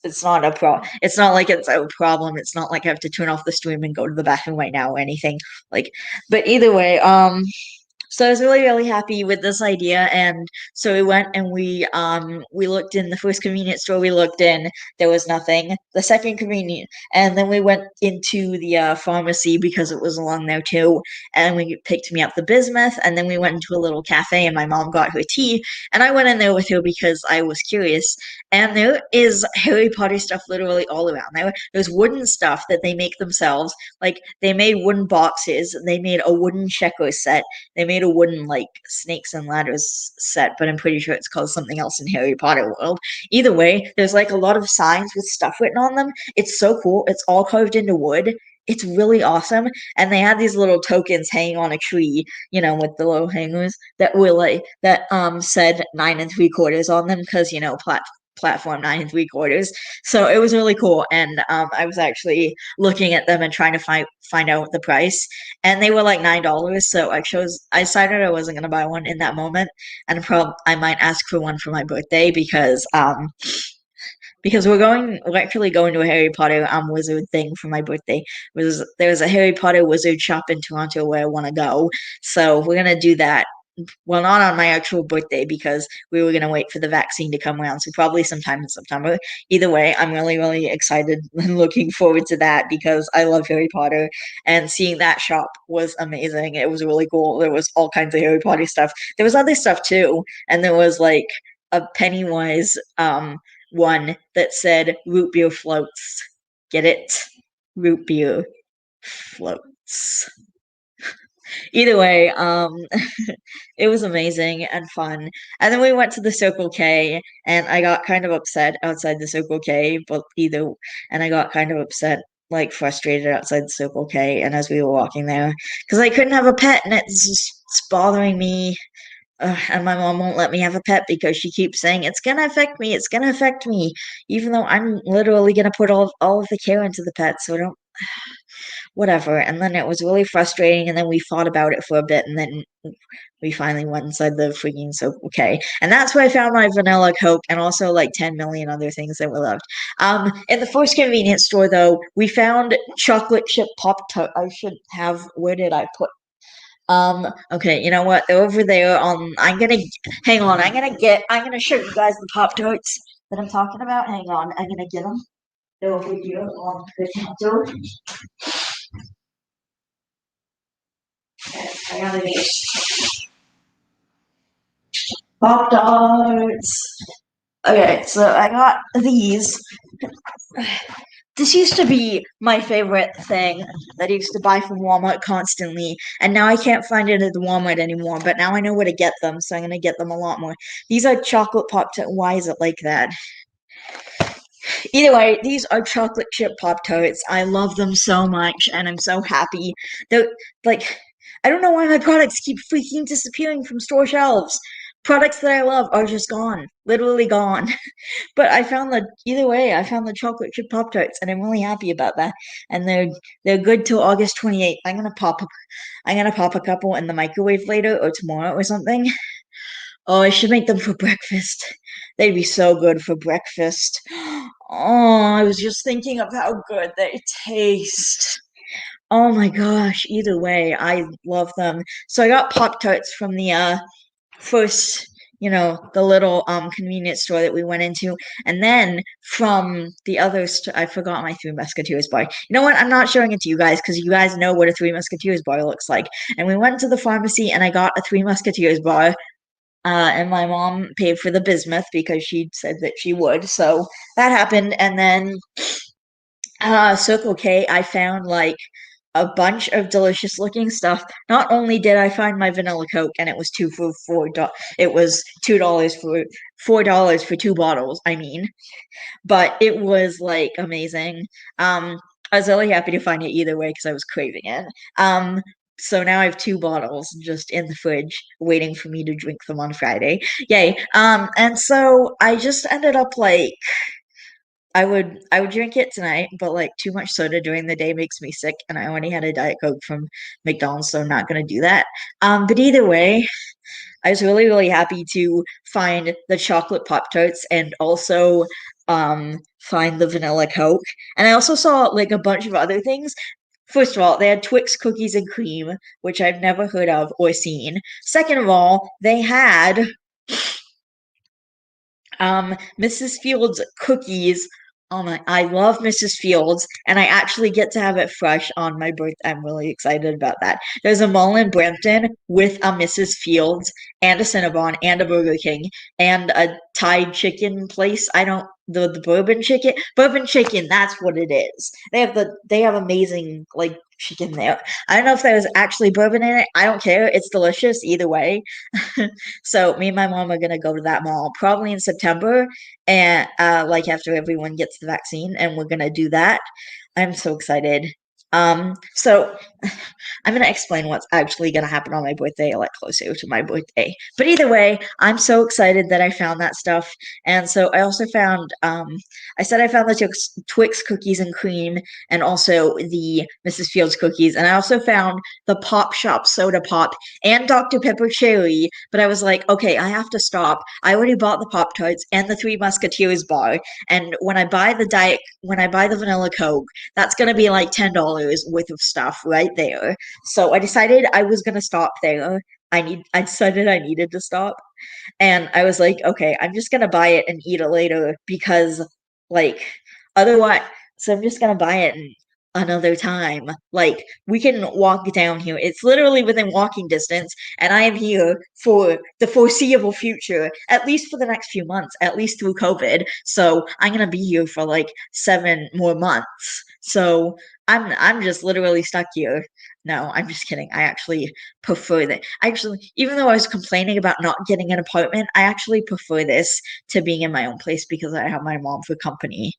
A: It's not a problem. It's not like it's a problem. It's not like I have to turn off the stream and go to the bathroom right now or anything. Like, but either way, so I was really, really happy with this idea, and so we went and we looked in the first convenience store we looked in. There was nothing. The second convenience, and then we went into the pharmacy because it was along there too. And we picked me up the bismuth, and then we went into a little cafe, and my mom got her tea, and I went in there with her because I was curious. And there is Harry Potter stuff literally all around there. There's wooden stuff that they make themselves. Like they made wooden boxes. They made a wooden checker set. They made a wooden like snakes and ladders set, but I'm pretty sure it's called something else in Harry Potter world. Either way, there's like a lot of signs with stuff written on them. It's so cool. It's all carved into wood. It's really awesome. And they had these little tokens hanging on a tree, with the little hangers that were like that said 9 3/4 on them because platform 9 3/4. So it was really cool. And I was actually looking at them and trying to find out the price, and they were like $9. So I decided I wasn't gonna buy one in that moment, and I might ask for one for my birthday because we're actually going to a Harry Potter wizard thing for my birthday. There's a Harry Potter wizard shop in Toronto where I want to go, so we're gonna do that. Well, not on my actual birthday because we were gonna wait for the vaccine to come around, so probably sometime in September. Either way, I'm really, really excited and looking forward to that because I love Harry Potter, and seeing that shop was amazing. It was really cool. There was all kinds of Harry Potter stuff. There was other stuff too, and there was like a Pennywise one that said root beer floats. Get it? Root beer floats. Either way, it was amazing and fun. And then we went to the Circle K, and I got kind of upset outside the Circle K, and I got kind of upset, like frustrated outside the Circle K, and as we were walking there, because I couldn't have a pet, and it's bothering me. And my mom won't let me have a pet because she keeps saying it's gonna affect me, it's gonna affect me, even though I'm literally gonna put all of the care into the pet. So don't whatever. And then it was really frustrating, and then we fought about it for a bit, and then we finally went inside the freaking Circle K. And that's where I found my vanilla Coke and also like 10 million other things that were left. In the first convenience store though, we found chocolate chip Pop-Tart. I should have where did I put okay, you know what? They're over there hang on, I'm gonna show you guys the Pop-Tarts that I'm talking about. Hang on, I'm gonna get them. They're over here on the counter. I got these Pop Tarts. Okay, so I got these. This used to be my favorite thing that I used to buy from Walmart constantly, and now I can't find it at the Walmart anymore, but now I know where to get them, so I'm gonna get them a lot more. These are chocolate Pop Tarts. Why is it like that? Either way, these are chocolate chip Pop Tarts. I love them so much, and I'm so happy. They're like, I don't know why my products keep freaking disappearing from store shelves. Products that I love are just gone, literally gone. But I found the chocolate chip Pop Tarts, and I'm really happy about that. And they're good till August 28th. I'm gonna pop a couple in the microwave later or tomorrow or something. Oh, I should make them for breakfast. They'd be so good for breakfast. Oh, I was just thinking of how good they taste. Oh my gosh, either way, I love them. So I got Pop Tarts from the first, the little convenience store that we went into, and then from the other I forgot my Three Musketeers bar. You know what? I'm not showing it to you guys because you guys know what a Three Musketeers bar looks like. And we went to the pharmacy and I got a Three Musketeers bar. And my mom paid for the bismuth because she said that she would. So that happened. And then Circle K, I found like a bunch of delicious looking stuff. Not only did I find my vanilla Coke and it was it was $4 for two bottles, I mean, but it was like amazing. I was really happy to find it either way because I was craving it. So now I have two bottles just in the fridge waiting for me to drink them on Friday. Yay. And so I just ended up like I would drink it tonight, but like too much soda during the day makes me sick, and I already had a Diet Coke from McDonald's, so I'm not gonna do that. But either way, I was really, really happy to find the chocolate Pop Tarts and also find the vanilla Coke. And I also saw like a bunch of other things. First of all, they had Twix cookies and cream, which I've never heard of or seen. Second of all, they had Mrs. Fields cookies. Oh my, I love Mrs. Fields, and I actually get to have it fresh on my birthday. I'm really excited about that. There's a mall in Brampton with a Mrs. Fields and a Cinnabon and a Burger King and a Thai chicken place. I don't the bourbon chicken. That's what it is. They have amazing like chicken there. I don't know if there's actually bourbon in it. I don't care. It's delicious either way. So me and my mom are gonna go to that mall probably in September, and like after everyone gets the vaccine, and we're gonna do that. I'm so excited. So I'm gonna explain what's actually gonna happen on my birthday a lot closer to my birthday. But either way, I'm so excited that I found that stuff. And so I also found I said I found the Twix cookies and cream and also the Mrs. Fields cookies. And I also found the Pop Shop soda pop and Dr. Pepper cherry. But I was like, okay, I have to stop. I already bought the Pop Tarts and the Three Musketeers bar. And when I buy the vanilla Coke, that's gonna be like $10 worth of stuff right there. So I decided I was gonna stop there. I decided I needed to stop. And I was like, okay, I'm just gonna buy it and eat it later because like otherwise so I'm just gonna buy it another time. Like we can walk down here. It's literally within walking distance, and I am here for the foreseeable future, at least for the next few months, at least through COVID. So I'm gonna be here for like 7 more months. So I'm just literally stuck here. No, I'm just kidding. I actually prefer that. Actually, even though I was complaining about not getting an apartment, I actually prefer this to being in my own place because I have my mom for company.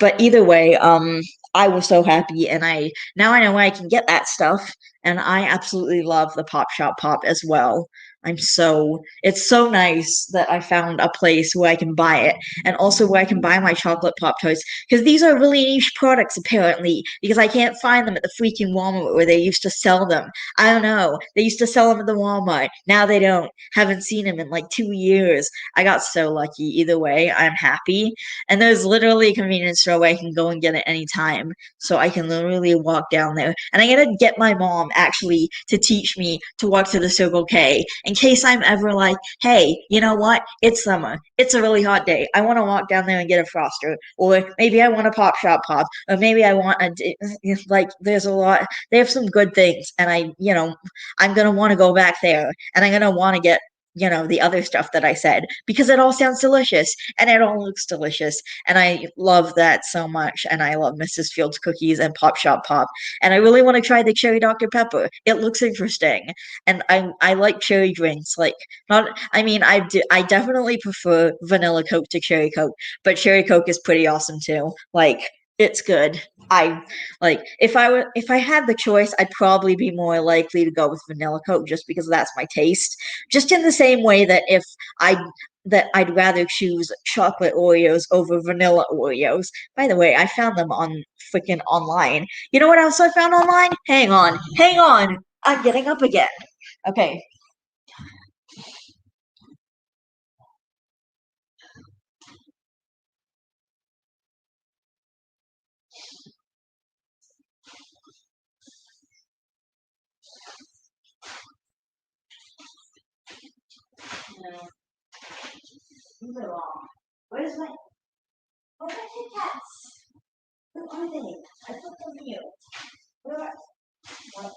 A: But either way, I was so happy, and I now I know where I can get that stuff, and I absolutely love the Pop Shop Pop as well. It's so nice that I found a place where I can buy it, and also where I can buy my chocolate Pop Tarts, because these are really niche products apparently, because I can't find them at the freaking Walmart where they used to sell them. I don't know. They used to sell them at the Walmart. Now they don't. Haven't seen them in like 2 years. I got so lucky. Either way, I'm happy. And there's literally a convenience store where I can go and get it anytime. So I can literally walk down there. And I'm gonna get my mom actually to teach me to walk to the Circle K in case I'm ever like, hey, you know what? It's summer. It's a really hot day. I want to walk down there and get a froster. Or maybe I want a Pop Shop Pop. Or maybe I want like there's a lot they have some good things, and I'm gonna want to go back there, and I'm gonna want to get the other stuff that I said because it all sounds delicious and it all looks delicious. And I love that so much. And I love Mrs. Fields cookies and Pop Shop Pop. And I really want to try the cherry Dr. Pepper. It looks interesting. And I like cherry drinks. Like not I mean I definitely prefer vanilla Coke to cherry Coke, but cherry Coke is pretty awesome too. Like it's good. I like if I had the choice, I'd probably be more likely to go with vanilla Coke just because that's my taste. Just in the same way I that I'd rather choose chocolate Oreos over vanilla Oreos. By the way, I found them on freaking online. You know what else I found online? Hang on. I'm getting up again. Okay, things are wrong. Where's my Kit Kats? Where are they? I put them here. Where are what?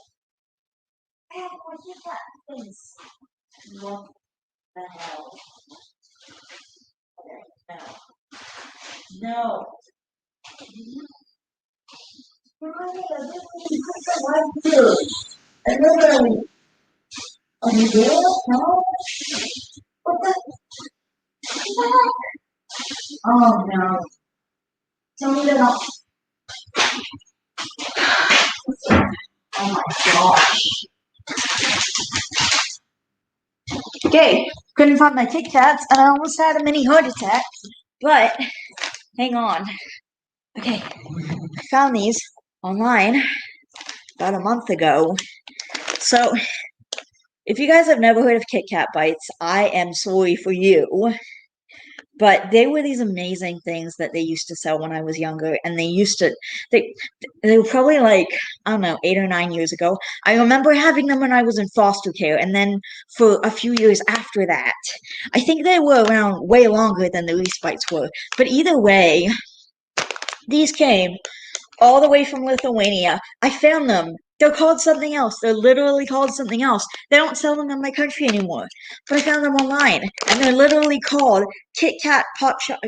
A: I have more Kit Kat things. What the hell? Okay, no. No. Where are they? I literally put them right here. I literally. Are you there? No? What the heck? Oh no. Tell me they're not. Oh my gosh. Okay, couldn't find my Kit Kats and I almost had a mini heart attack. But hang on. Okay, I found these online about a month ago. So if you guys have never heard of Kitkat Bites, I am sorry for you. But they were these amazing things that they used to sell when I was younger, and they they were probably like, I don't know, 8 or 9 years ago. I remember having them when I was in foster care, and then for a few years after that. I think they were around way longer than the Reese Bites were. But either way, these came all the way from Lithuania. I found them. They're called something else. They're literally called something else. They don't sell them in my country anymore. But I found them online, and they're literally called Kit Kat Pop Shock.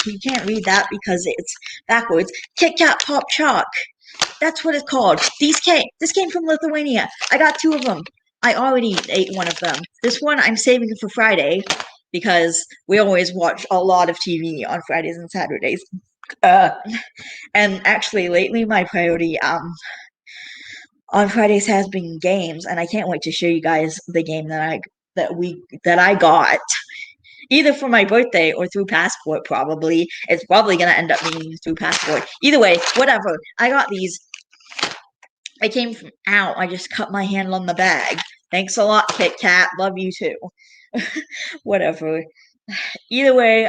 A: You can't read that because it's backwards. Kit Kat Pop Shock. That's what it's called. This came from Lithuania. I got 2 of them. I already ate one of them. This one I'm saving for Friday because we always watch a lot of TV on Fridays and Saturdays. And actually, lately my priority on Fridays has been games, and I can't wait to show you guys the game that I got either for my birthday or through Passport. Probably it's probably gonna end up being through Passport. Either way, whatever. I got these. I came from ow. I just cut my hand on the bag. Thanks a lot, Kit Kat. Love you too. Whatever. Either way,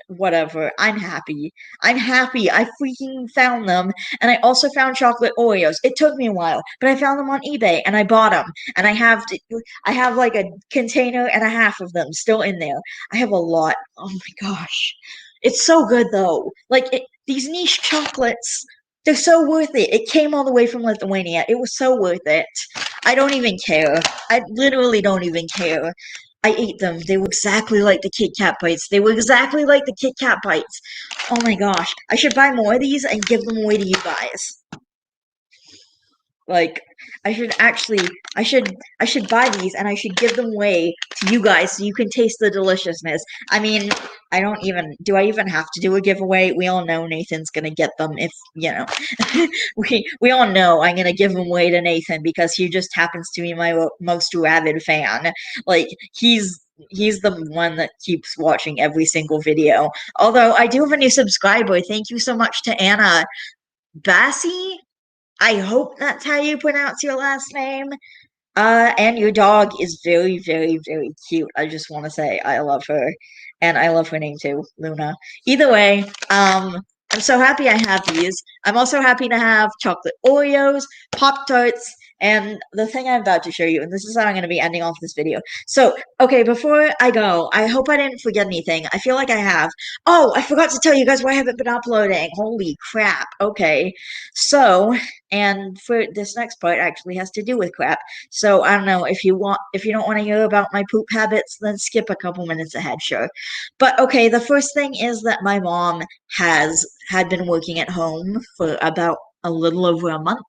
A: whatever. I'm happy. I'm happy. I freaking found them. And I also found chocolate Oreos. It took me a while, but I found them on eBay and I bought them. And I have like a container and a half of them still in there. I have a lot. Oh my gosh. It's so good though. These niche chocolates, they're so worth it. It came all the way from Lithuania. It was so worth it. I don't even care. I literally don't even care. I ate them. They were exactly like the Kit Kat Bites. They were exactly like the Kit Kat Bites. Oh my gosh. I should buy more of these and give them away to you guys. Like, I should buy these and I should give them away to you guys so you can taste the deliciousness. I mean, do I even have to do a giveaway? We all know Nathan's gonna get them if, we all know I'm gonna give them away to Nathan because he just happens to be my most rabid fan. Like, he's the one that keeps watching every single video. Although I do have a new subscriber. Thank you so much to Anna Bassi. I hope that's how you pronounce your last name. And your dog is very, very, very cute. I just want to say I love her. And I love her name too, Luna. Either way, I'm so happy I have these. I'm also happy to have chocolate Oreos, Pop Tarts, and the thing I'm about to show you, and this is how I'm going to be ending off this video. So, okay, before I go, I hope I didn't forget anything. I feel like I have. Oh, I forgot to tell you guys why I haven't been uploading. Holy crap. Okay. So, and for this next part actually has to do with crap. So, I don't know, if you don't want to hear about my poop habits, then skip a couple minutes ahead, sure. But okay, the first thing is that my mom had been working at home for about a little over a month.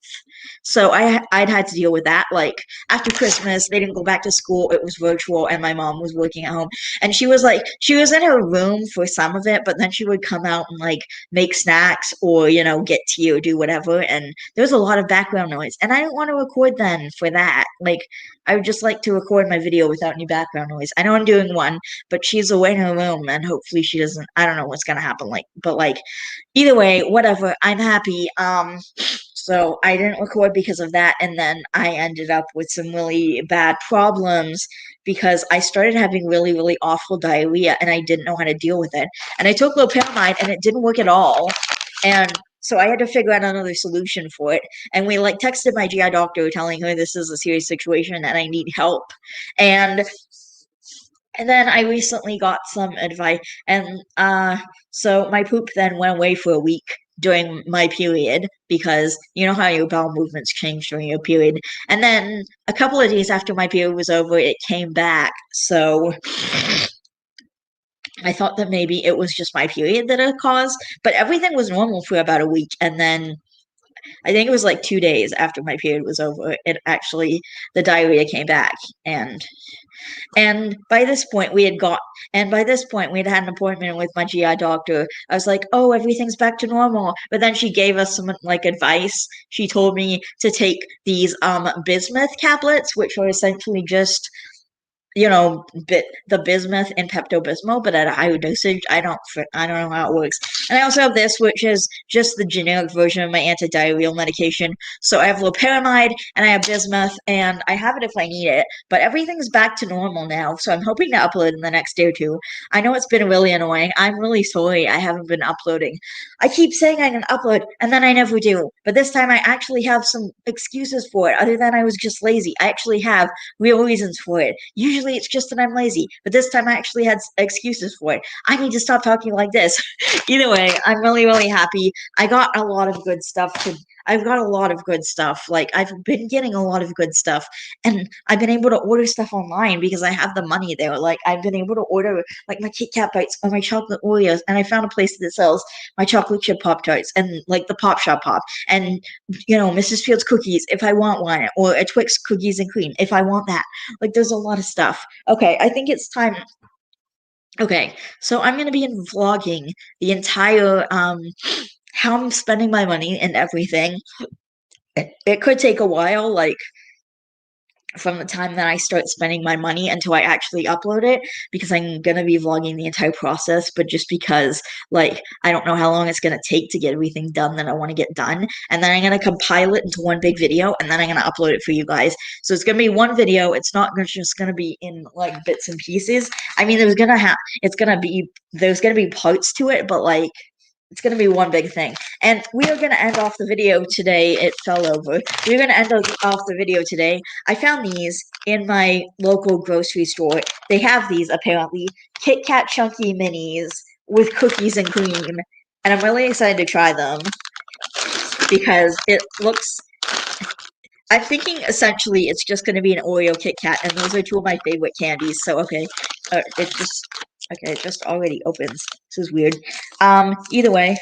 A: So I'd had to deal with that. Like after Christmas, they didn't go back to school. It was virtual and my mom was working at home. And she was in her room for some of it, but then she would come out and like make snacks or, get tea or do whatever. And there was a lot of background noise. And I didn't want to record then for that. Like I would just like to record my video without any background noise. I know I'm doing one, but she's away in her room and hopefully she doesn't, I don't know what's gonna happen. Either way, whatever. I'm happy. So I didn't record because of that, and then I ended up with some really bad problems because I started having really, really awful diarrhea, and I didn't know how to deal with it. And I took loperamide, and it didn't work at all. And so I had to figure out another solution for it. And we texted my GI doctor telling her this is a serious situation and I need help. And And then I recently got some advice, and so my poop then went away for a week during my period because you know how your bowel movements change during your period. And then a couple of days after my period was over, it came back. So I thought that maybe it was just my period that it caused, but everything was normal for about a week. And then I think it was like 2 days after my period was over, the diarrhea came back. And by this point, we had had an appointment with my GI doctor. I was like, "Oh, everything's back to normal." But then she gave us some like advice. She told me to take these bismuth tablets, which are essentially just the bismuth and Pepto-Bismol, but at a higher dosage. I don't know how it works. And I also have this, which is just the generic version of my antidiarrheal medication. So I have loperamide and I have bismuth, and I have it if I need it. But everything's back to normal now, so I'm hoping to upload in the next day or two. I know it's been really annoying. I'm really sorry I haven't been uploading. I keep saying I'm gonna upload, and then I never do. But this time I actually have some excuses for it, other than I was just lazy. I actually have real reasons for it. Usually it's just that I'm lazy, but this time I actually had excuses for it. I need to stop talking like this. Either way, I'm really, really happy. I've got a lot of good stuff. Like, I've been getting a lot of good stuff, and I've been able to order stuff online because I have the money there. Like, I've been able to order, like, my Kitkat Bites or my chocolate Oreos, and I found a place that sells my chocolate chip Pop Tarts and, like, the Pop Shop Pop, and, Mrs. Fields cookies if I want one, or a Twix cookies and cream if I want that. Like, there's a lot of stuff. Okay, I think it's time. Okay, so I'm gonna be vlogging the entire how I'm spending my money and everything. It could take a while, like from the time that I start spending my money until I actually upload it, because I'm gonna be vlogging the entire process, but just because, like, I don't know how long it's gonna take to get everything done that I want to get done, and then I'm gonna compile it into one big video, and then I'm gonna upload it for you guys. So it's gonna be one video. It's not just gonna be in like bits and pieces. I mean, there's gonna be parts to it, but like it's going to be one big thing. And we are going to end off the video today. It fell over. We're going to end off the video today. I found these in my local grocery store. They have these, apparently. Kit Kat Chunky Minis with cookies and cream. And I'm really excited to try them because it looks... I'm thinking essentially it's just going to be an Oreo Kit Kat, and those are two of my favorite candies. So, okay. It just already opens. This is weird. Either way,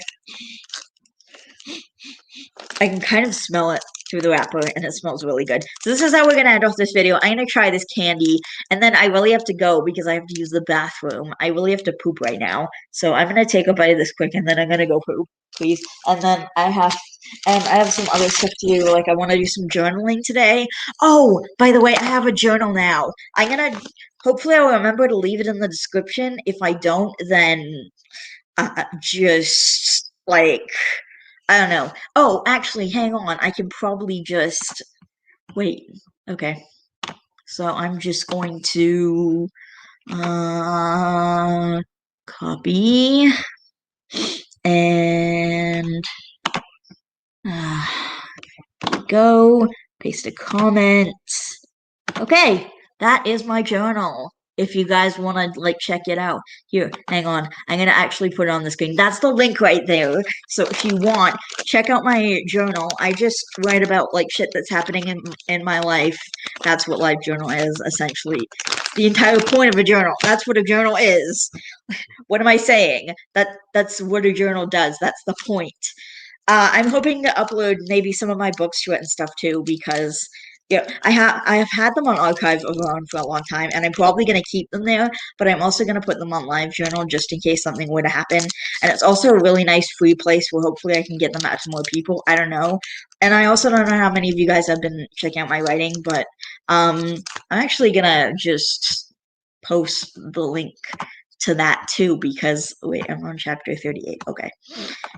A: I can kind of smell it through the wrapper, and it smells really good. So this is how we're gonna end off this video. I'm gonna try this candy, and then I really have to go because I have to use the bathroom. I really have to poop right now. So I'm gonna take a bite of this quick, and then I'm gonna go poop, please. And then I have some other stuff to do. Like, I want to do some journaling today. Oh, by the way, I have a journal now. Hopefully I'll remember to leave it in the description. If I don't, then just like, I don't know. Oh, actually, hang on. I can probably just wait. Okay. So I'm just going to copy and go paste a comment. Okay, that is my journal. If you guys want to, like, check it out. Here, hang on. I'm going to actually put it on the screen. That's the link right there. So if you want, check out my journal. I just write about, like, shit that's happening in my life. That's what life journal is, essentially. The entire point of a journal. That's what a journal is. What am I saying? That's what a journal does. That's the point. I'm hoping to upload maybe some of my books to it and stuff too, because I have had them on archive around for a long time, and I'm probably gonna keep them there, but I'm also gonna put them on LiveJournal just in case something were to happen. And it's also a really nice free place where hopefully I can get them out to more people. I don't know. And I also don't know how many of you guys have been checking out my writing, but I'm actually gonna just post the link to that too, because wait, I'm on chapter 38. Okay.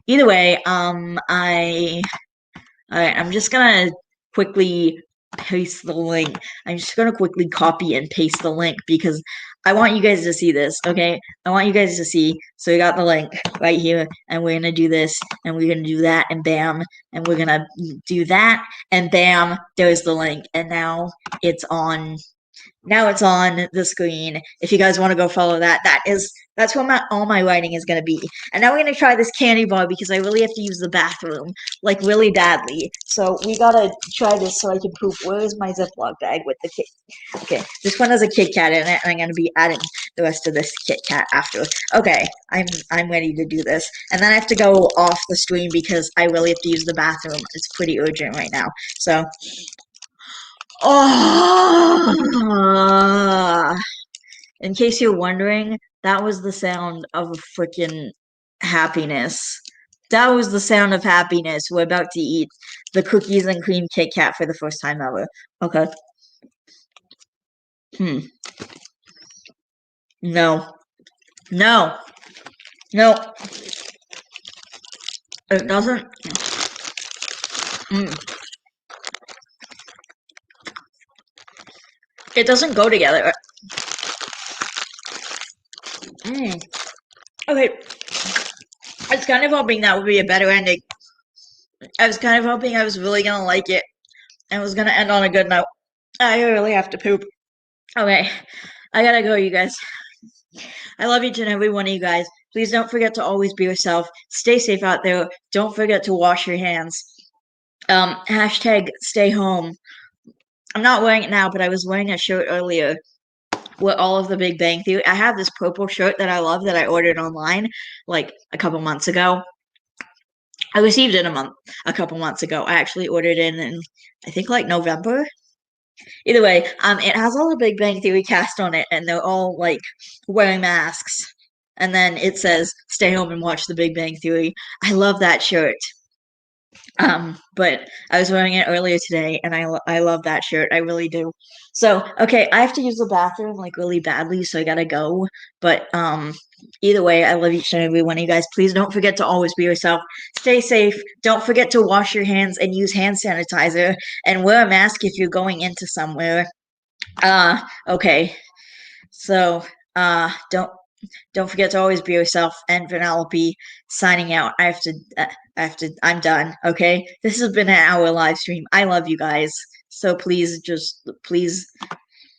A: Either way, alright, I'm just gonna quickly paste the link. I'm just gonna quickly copy and paste the link because I want you guys to see this, okay? I want you guys to see. So we got the link right here, and we're gonna do this, and we're gonna do that, and bam, and we're gonna do that, and bam, there's the link, and now it's on Now it's on the screen. If you guys want to go follow that, that's where all my writing is gonna be. And now we're gonna try this candy bar because I really have to use the bathroom, like really badly. So we gotta try this so I can poop. Where is my Ziploc bag with the kit? Okay, this one has a Kit Kat in it, and I'm gonna be adding the rest of this Kit Kat after. Okay, I'm ready to do this, and then I have to go off the stream because I really have to use the bathroom. It's pretty urgent right now. So, oh. In case you're wondering, that was the sound of a freaking happiness. That was the sound of happiness. We're about to eat the cookies and cream Kit Kat for the first time ever. Okay. No. No. No. It doesn't. Mm. It doesn't go together. Mm. Okay. I was kind of hoping that would be a better ending. I was kind of hoping I was really gonna like it and was gonna end on a good note. I really have to poop. Okay. I gotta go, you guys. I love each and every one of you guys. Please don't forget to always be yourself. Stay safe out there. Don't forget to wash your hands. Hashtag stay home. I'm not wearing it now, but I was wearing a shirt earlier with all of the Big Bang Theory. I have this purple shirt that I love that I ordered online like a couple months ago. I received it a couple months ago. I actually ordered it in I think like November. Either way, it has all the Big Bang Theory cast on it, and they're all like wearing masks. And then it says, "Stay home and watch the Big Bang Theory." I love that shirt. But I was wearing it earlier today, and I love that shirt. I really do. So, okay, I have to use the bathroom like really badly, so I gotta go. But either way, I love each and every one of you guys. Please don't forget to always be yourself. Stay safe. Don't forget to wash your hands and use hand sanitizer, and wear a mask if you're going into somewhere. Okay. So, don't forget to always be yourself. And Vanellope signing out. I'm done. Okay. This has been an hour live stream. I love you guys. So please, just please